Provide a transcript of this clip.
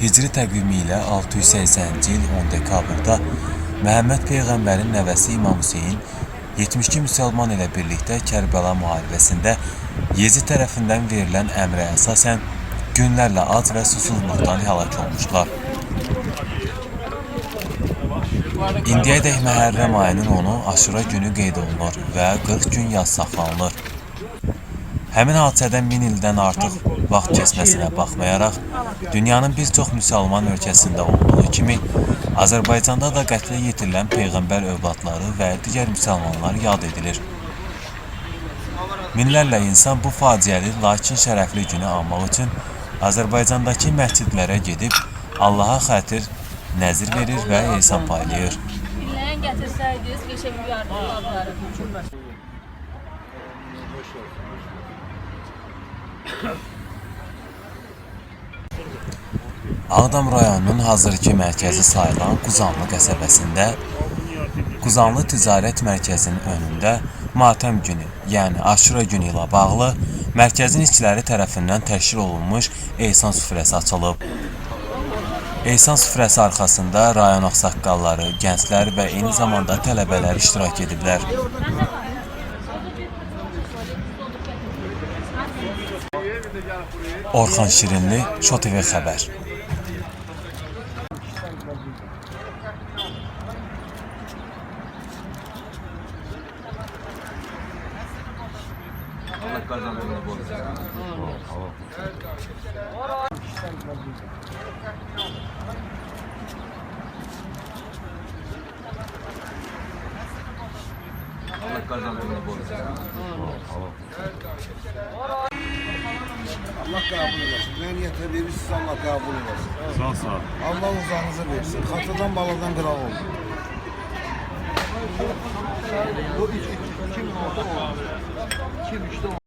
Hicri təqvimi ilə 680-ci il 10 dekabrda Məhəmməd Peyğəmbərin nəvəsi İmam Hüseyin 72 müsəlman ilə birlikdə Kərbəla müharibəsində Yezid tərəfindən verilən əmrə əsasən günlərlə ac və susuzluqdan həlak olmuşlar. İndiyədək Məhərrəm ayının 10-u Aşura günü qeyd olunur və 40 gün yaz saxlanılır. Həmin hadisədən 1000 ildən artıq vaxt keçməsinə baxmayaraq, dünyanın bir çox müsəlman ölkəsində olduğu kimi, Azərbaycanda da qətlə yetirilən Peyğəmbər övladları və digər müsəlmanlar yad edilir. Minlərlə insan bu faciəli, lakin şərəfli günü anmaq üçün Azərbaycandakı məscidlərə gedib, Allaha xətir nəzir verir və ehsan paylayır. Dinləyen gətirsəydiniz, bir şey yardım alırlar. Ağdam rayonunun hazırki mərkəzi sayılan Quzanlı qəsəbəsində Quzanlı Ticarət Mərkəzinin önündə Matəm günü, yəni Aşura günü ilə bağlı mərkəzin işçiləri tərəfindən təşkil olunmuş ehsan süfrəsi açılıb. Ehsan süfrəsi arxasında rayon ağsaqqalları, gənclər və eyni zamanda tələbələr iştirak ediblər. Orxan Şirinli, Şo TV xəbər. Allah kabul etsin. Məniyyətə verirsiniz, Allah kabul etsin. Sağ ol. Allah uzağınızı versin. Xatıdan baladan qırağı olsun. Bu 2006 oldu. 2003'te oldu.